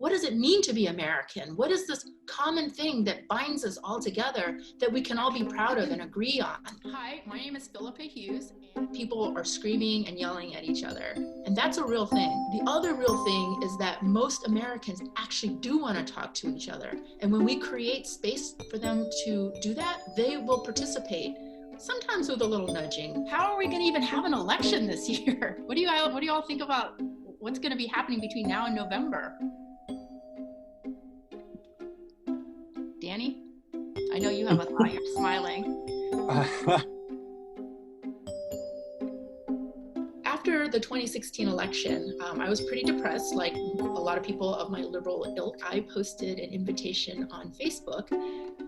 what does it mean to be American? What is this common thing that binds us all together that we can all be proud of and agree on? Hi, my name is Philippa Hughes. People are screaming and yelling at each other, and that's a real thing. The other real thing is that most Americans actually do want to talk to each other, and when we create space for them to do that, they will participate, sometimes with a little nudging. How are we going to even have an election this year? What do you all think about what's going to be happening between now and November? Danny, I know you have a thought. You're smiling. After the 2016 election, I was pretty depressed. Like a lot of people of my liberal ilk, I posted an invitation on Facebook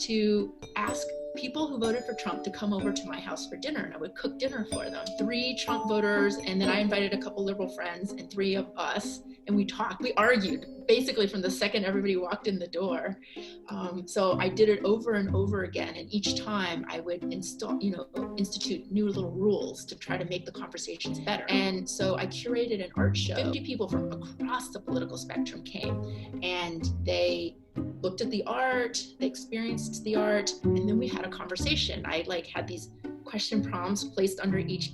to ask people who voted for Trump to come over to my house for dinner, and I would cook dinner for them. 3 Trump voters, and then I invited a couple liberal friends and 3 of us, and we talked. We argued basically from the second everybody walked in the door. So I did it over and over again, and each time I would institute new little rules to try to make the conversations better. And so I curated an art show. 50 people from across the political spectrum came, and they looked at the art, they experienced the art, and then we had a conversation. I had these question prompts placed under each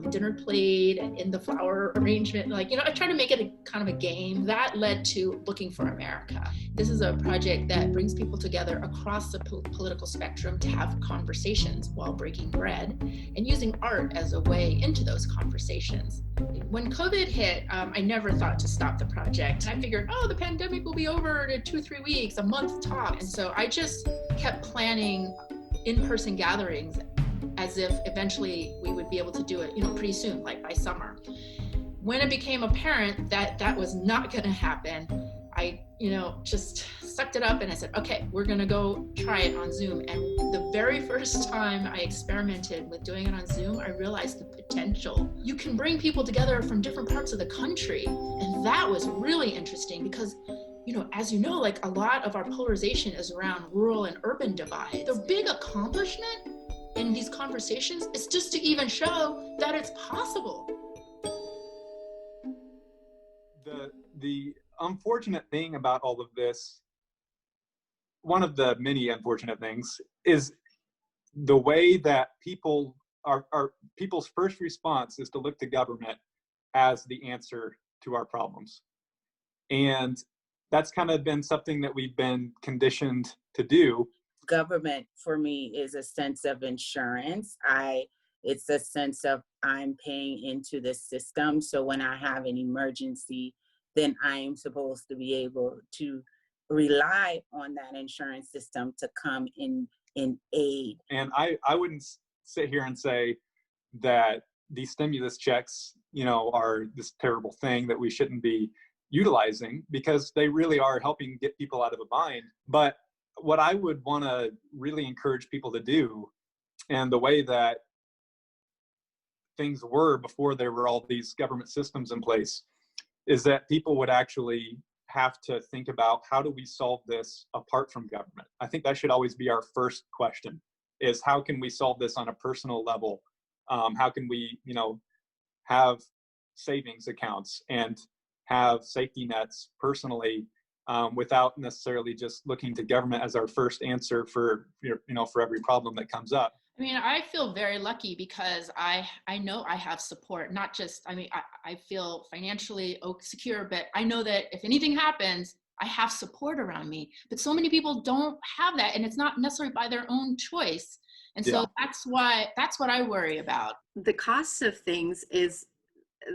dinner plate and in the flower arrangement. I tried to make it a kind of a game. That led to Looking for America. This is a project that brings people together across the political spectrum to have conversations while breaking bread and using art as a way into those conversations. When COVID hit, I never thought to stop the project. I figured, the pandemic will be over in 2-3 weeks, a month tops. And so I just kept planning in-person gatherings as if eventually we would be able to do it, pretty soon, like by summer. When it became apparent that that was not going to happen, I, just sucked it up and I said, okay, we're going to go try it on Zoom. And the very first time I experimented with doing it on Zoom, I realized the potential. You can bring people together from different parts of the country. And that was really interesting because as a lot of our polarization is around rural and urban divides. The big accomplishment in these conversations is just to even show that it's possible. The unfortunate thing about all of this, one of the many unfortunate things, is the way that people's first response is to look to government as the answer to our problems. And that's kind of been something that we've been conditioned to do. Government for me is a sense of insurance. It's a sense of I'm paying into the system. So when I have an emergency, then I am supposed to be able to rely on that insurance system to come in aid. And I wouldn't sit here and say that these stimulus checks, are this terrible thing that we shouldn't be utilizing, because they really are helping get people out of a bind. But what I would want to really encourage people to do, and the way that things were before there were all these government systems in place, is that people would actually have to think about, how do we solve this apart from government? I think that should always be our first question, is how can we solve this on a personal level? How can we, have savings accounts and have safety nets personally, without necessarily just looking to government as our first answer for every problem that comes up. I mean, I feel very lucky because I know I have support. Not just, I feel financially secure, but I know that if anything happens, I have support around me. But so many people don't have that, and it's not necessarily by their own choice. And so that's what I worry about. The cost of things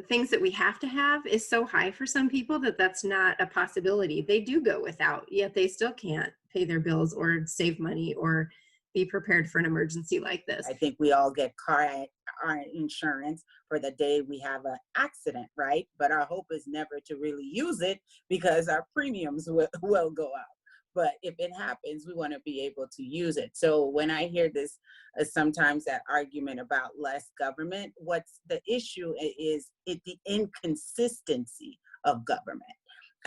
that we have to have is so high for some people that that's not a possibility. They do go without, yet they still can't pay their bills or save money or be prepared for an emergency like this. I think we all get car insurance for the day we have an accident, right? But our hope is never to really use it because our premiums will go up. But if it happens, we want to be able to use it. So when I hear this, sometimes that argument about less government, what's the issue is the inconsistency of government.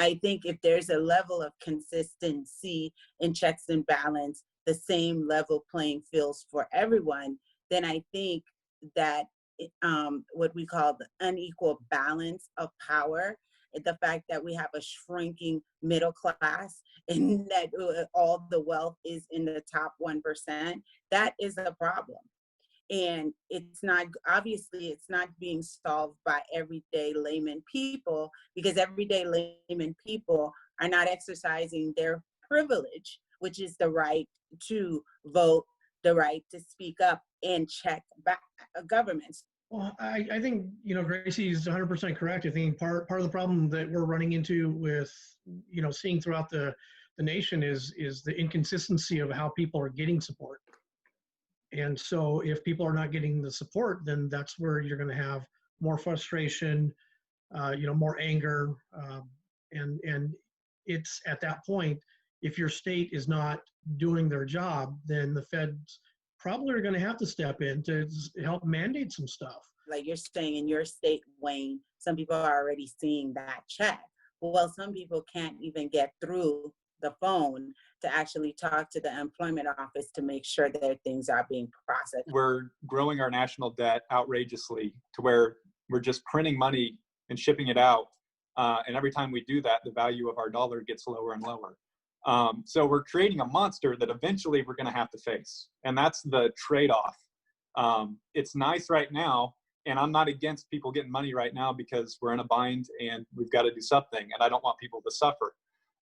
I think if there's a level of consistency in checks and balance, the same level playing fields for everyone, then I think that what we call the unequal balance of power the fact that we have a shrinking middle class and that all the wealth is in the top 1%, that is a problem. And it's not, obviously, it's not being solved by everyday layman people, because everyday layman people are not exercising their privilege, which is the right to vote, the right to speak up and check back governments. Well, I think, Gracie is 100% correct. I think part of the problem that we're running into with, seeing throughout the nation is the inconsistency of how people are getting support. And so if people are not getting the support, then that's where you're going to have more frustration, more anger. And it's at that point, if your state is not doing their job, then the feds probably are going to have to step in to help mandate some stuff. Like you're saying in your state, Wayne, some people are already seeing that check. Well, some people can't even get through the phone to actually talk to the employment office to make sure that things are being processed. We're growing our national debt outrageously to where we're just printing money and shipping it out. And every time we do that, the value of our dollar gets lower and lower. So we're creating a monster that eventually we're going to have to face. And that's the trade-off. It's nice right now, and I'm not against people getting money right now because we're in a bind and we've got to do something, and I don't want people to suffer.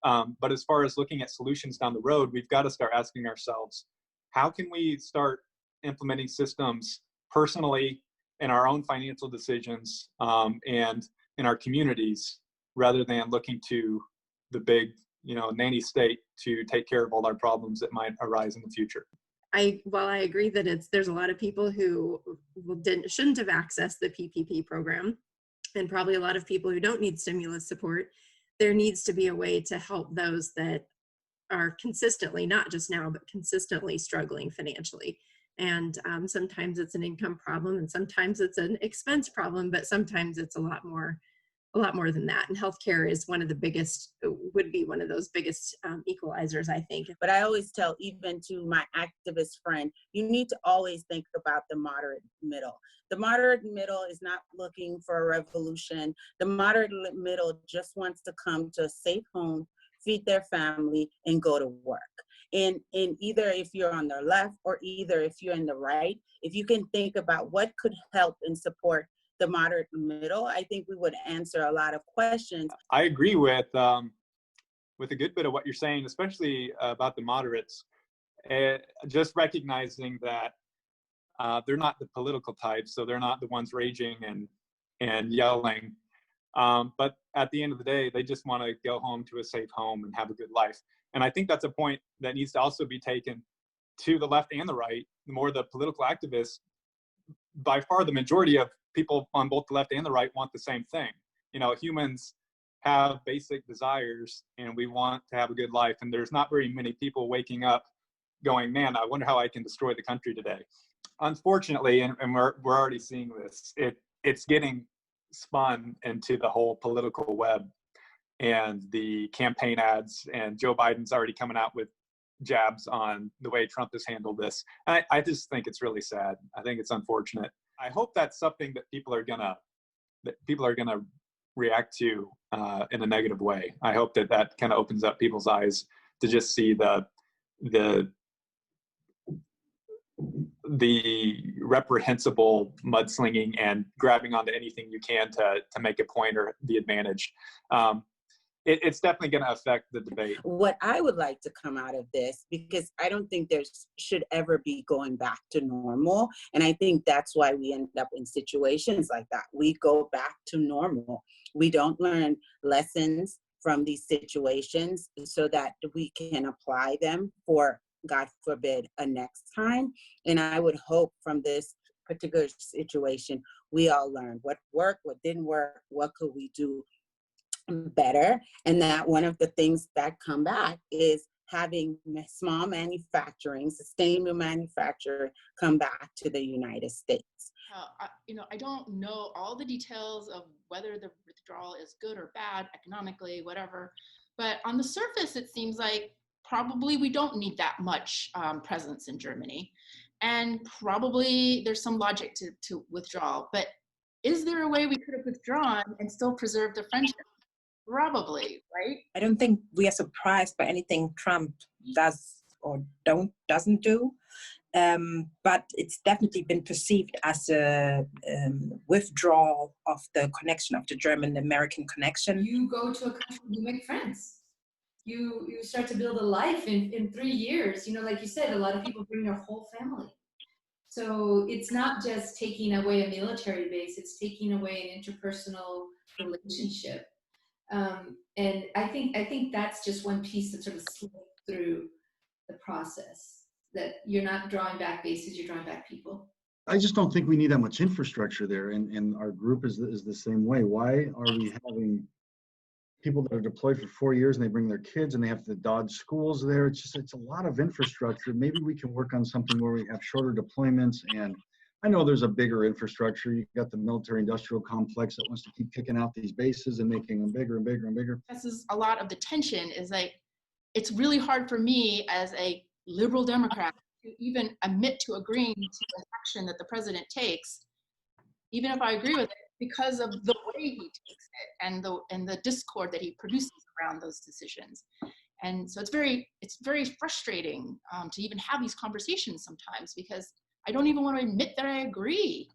But as far as looking at solutions down the road, we've got to start asking ourselves, how can we start implementing systems personally in our own financial decisions and in our communities, rather than looking to the big, nanny state to take care of all our problems that might arise in the future. While I agree that there's a lot of people who shouldn't have accessed the PPP program, and probably a lot of people who don't need stimulus support, there needs to be a way to help those that are consistently, not just now, but consistently struggling financially. And sometimes it's an income problem, and sometimes it's an expense problem, but sometimes it's a lot more than that. And healthcare is would be one of those biggest equalizers, I think. But I always tell, even to my activist friend, you need to always think about the moderate middle. The moderate middle is not looking for a revolution. The moderate middle just wants to come to a safe home, feed their family, and go to work. And either if you're on the left or either if you're in the right, if you can think about what could help and support the moderate middle, I think we would answer a lot of questions. I agree with a good bit of what you're saying, especially about the moderates. Just recognizing that they're not the political types, so they're not the ones raging and yelling. But at the end of the day, they just want to go home to a safe home and have a good life. And I think that's a point that needs to also be taken to the left and the right. The more the political activists, by far the majority of people on both the left and the right want the same thing. Humans have basic desires and we want to have a good life. And there's not very many people waking up going, man, I wonder how I can destroy the country today. Unfortunately, and we're already seeing this, it's getting spun into the whole political web and the campaign ads, and Joe Biden's already coming out with jabs on the way Trump has handled this. And I just think it's really sad. I think it's unfortunate. I hope that's something that people are gonna react to in a negative way. I hope that kind of opens up people's eyes to just see the reprehensible mudslinging and grabbing onto anything you can to make a point or be advantaged. It's definitely going to affect the debate. What I would like to come out of this, because I don't think there should ever be going back to normal. And I think that's why we end up in situations like that. We go back to normal. We don't learn lessons from these situations so that we can apply them for, God forbid, a next time. And I would hope from this particular situation, we all learn what worked, what didn't work, what could we do better. And that one of the things that come back is having small manufacturing, sustainable manufacturing come back to the United States. I don't know all the details of whether the withdrawal is good or bad economically, whatever. But on the surface, it seems like probably we don't need that much presence in Germany. And probably there's some logic to withdrawal. But is there a way we could have withdrawn and still preserved the friendship? Probably, right? I don't think we are surprised by anything Trump does or doesn't do. But it's definitely been perceived as a withdrawal of the connection, of the German-American connection. You go to a country, you make friends. You start to build a life in 3 years. You know, like you said, a lot of people bring their whole family. So it's not just taking away a military base, it's taking away an interpersonal relationship. And I think that's just one piece that sort of slipped through the process, that you're not drawing back bases, you're drawing back people. I just don't think we need that much infrastructure there, and our group is the same way. Why are we having people that are deployed for 4 years and they bring their kids and they have to dodge schools there? It's a lot of infrastructure. Maybe we can work on something where we have shorter deployments. And I know there's a bigger infrastructure. You've got the military industrial complex that wants to keep kicking out these bases and making them bigger and bigger and bigger. This is a lot of the tension, is like, it's really hard for me as a liberal Democrat to even admit to agreeing to an action that the president takes, even if I agree with it, because of the way he takes it and the discord that he produces around those decisions. And so it's very frustrating to even have these conversations sometimes, because I don't even want to admit that I agree.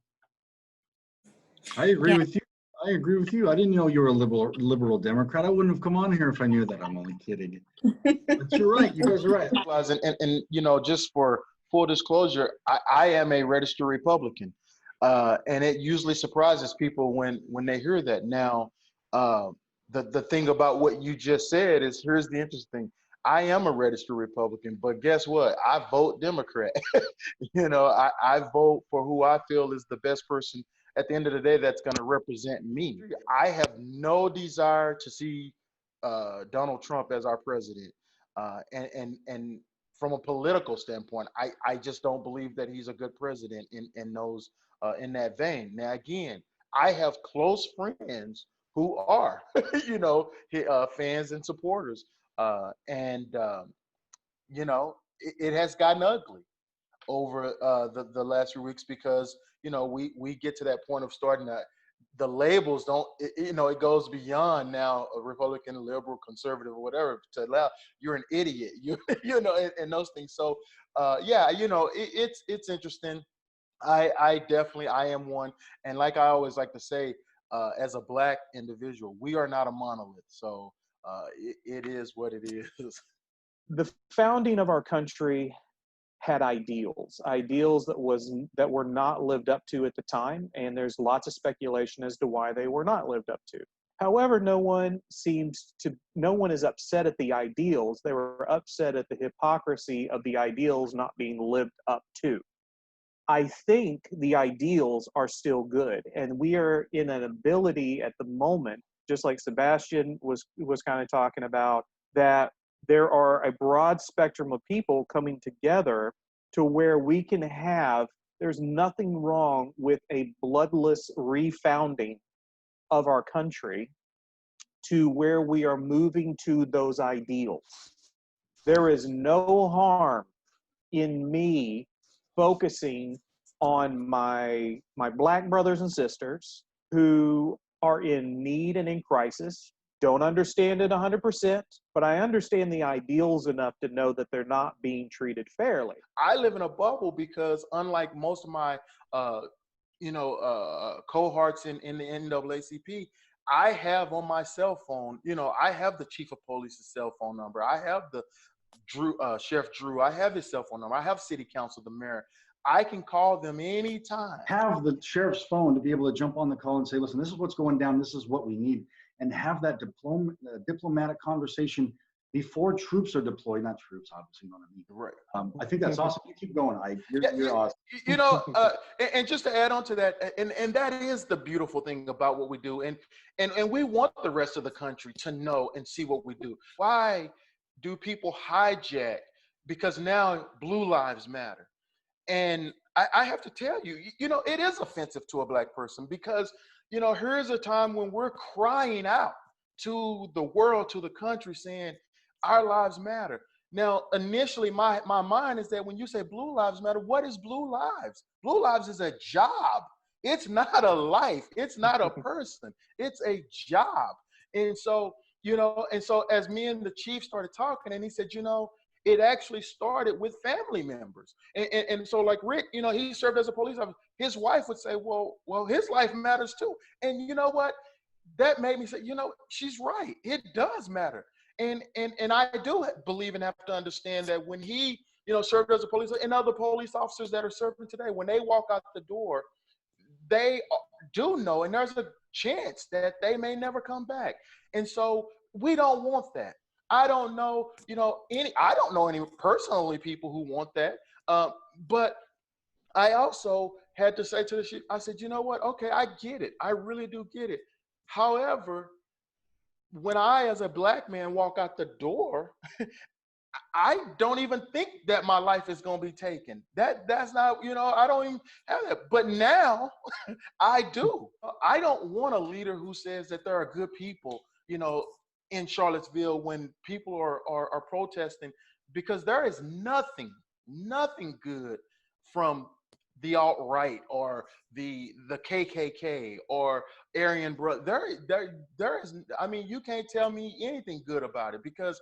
I agree with you. I agree with you. I didn't know you were a liberal Democrat. I wouldn't have come on here if I knew that. I'm only kidding. But you're right. You guys are right. And you know, just for full disclosure, I am a registered Republican. And it usually surprises people when they hear that. Now, the thing about what you just said is, here's the interesting thing. I am a registered Republican, but guess what? I vote Democrat. You know, I vote for who I feel is the best person at the end of the day that's going to represent me. I have no desire to see Donald Trump as our president. And from a political standpoint, I just don't believe that he's a good president in that vein. Now, again, I have close friends who are, you know, fans and supporters. You know, it has gotten ugly over the last few weeks, because, you know, we get to that point of starting to, the labels don't, you know, it goes beyond now a Republican, liberal, conservative, or whatever, to allow you're an idiot, you know, and those things. So, yeah, you know, it's interesting. I definitely, I am one. And like I always like to say, as a Black individual, we are not a monolith. So it is what it is. The founding of our country had ideals that were not lived up to at the time, and there's lots of speculation as to why they were not lived up to. However, no one is upset at the ideals. They were upset at the hypocrisy of the ideals not being lived up to. I think the ideals are still good, and we are in an ability at the moment, just like Sebastian was kind of talking about, that there are a broad spectrum of people coming together to where we can have, there's nothing wrong with a bloodless refounding of our country to where we are moving to those ideals. There is no harm in me focusing on my Black brothers and sisters who are in need and in crisis. Don't understand it 100%, but I understand the ideals enough to know that they're not being treated fairly. I live in a bubble because, unlike most of my, cohorts in the NAACP, I have on my cell phone, you know, I have the chief of police's cell phone number. I have the Sheriff Drew. I have his cell phone number. I have city council, the mayor. I can call them anytime. Have the sheriff's phone to be able to jump on the call and say, listen, this is what's going down. This is what we need. And have that diplomatic conversation before troops are deployed. Not troops, obviously, you know what I mean. Right. I think that's awesome. You keep going, Ike. You're awesome. You know, and just to add on to that, and that is the beautiful thing about what we do. And we want the rest of the country to know and see what we do. Why do people hijack? Because now blue lives matter. And I have to tell you, you know, it is offensive to a Black person, because, you know, here's a time when we're crying out to the world, to the country, saying our lives matter. Now, initially, my mind is that when you say blue lives matter, what is blue lives? Blue lives is a job. It's not a life. It's not a person. It's a job. And so you know, and so as me and the chief started talking, and he said, you know, it actually started with family members. And so like Rick, you know, he served as a police officer. His wife would say, well, his life matters too. And you know what? That made me say, you know, she's right. It does matter. And I do believe and have to understand that when he, you know, served as a police, and other police officers that are serving today, when they walk out the door, they do know, and there's a chance that they may never come back. And so we don't want that. I don't know, you know, I don't know any personally people who want that. But I also had to say to the chief, I said, you know what? Okay, I get it. I really do get it. However, when I, as a Black man, walk out the door, I don't even think that my life is going to be taken. That's not, you know, I don't even have that. But now I do. I don't want a leader who says that there are good people, you know, in Charlottesville when people are protesting, because there is nothing good from the alt-right or the KKK or Aryan brother. There is, I mean, you can't tell me anything good about it, because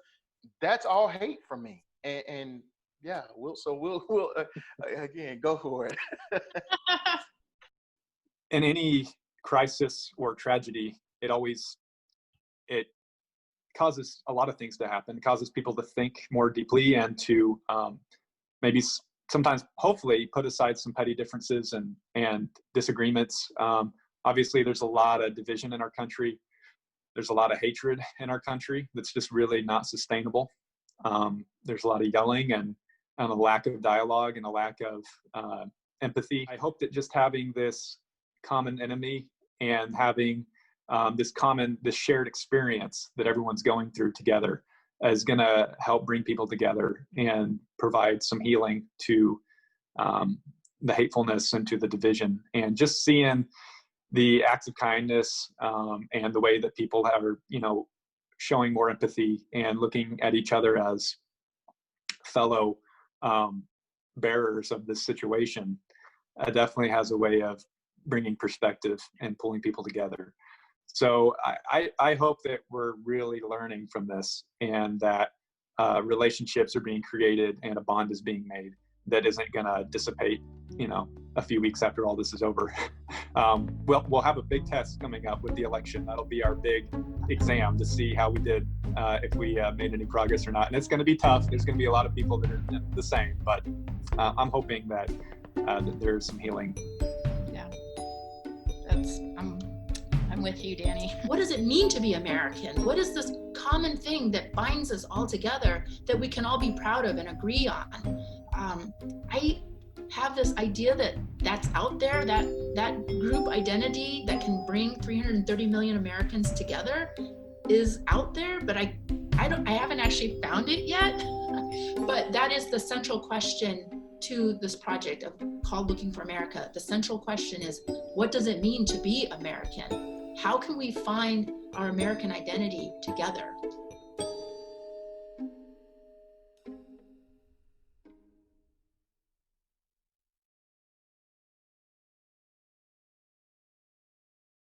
that's all hate for me. And yeah, we'll again, go for it. In any crisis or tragedy, it causes a lot of things to happen. It causes people to think more deeply and to maybe sometimes, hopefully, put aside some petty differences and disagreements. Obviously, there's a lot of division in our country. There's a lot of hatred in our country that's just really not sustainable. There's a lot of yelling and a lack of dialogue and a lack of empathy. I hope that just having this common enemy and having this shared experience that everyone's going through together is going to help bring people together and provide some healing to the hatefulness and to the division. And just seeing the acts of kindness and the way that people are, you know, showing more empathy and looking at each other as fellow bearers of this situation definitely has a way of bringing perspective and pulling people together. So I hope that we're really learning from this, and that relationships are being created and a bond is being made that isn't going to dissipate, you know, a few weeks after all this is over. We'll have a big test coming up with the election. That'll be our big exam to see how we did, if we made any progress or not. And it's going to be tough. There's going to be a lot of people that are the same, but I'm hoping that there's some healing. Yeah, I'm with you, Danny. What does it mean to be American? What is this common thing that binds us all together that we can all be proud of and agree on? I have this idea that's out there, that group identity that can bring 330 million Americans together is out there, but I haven't actually found it yet. But that is the central question to this project called Looking for America. The central question is, what does it mean to be American? How can we find our American identity together?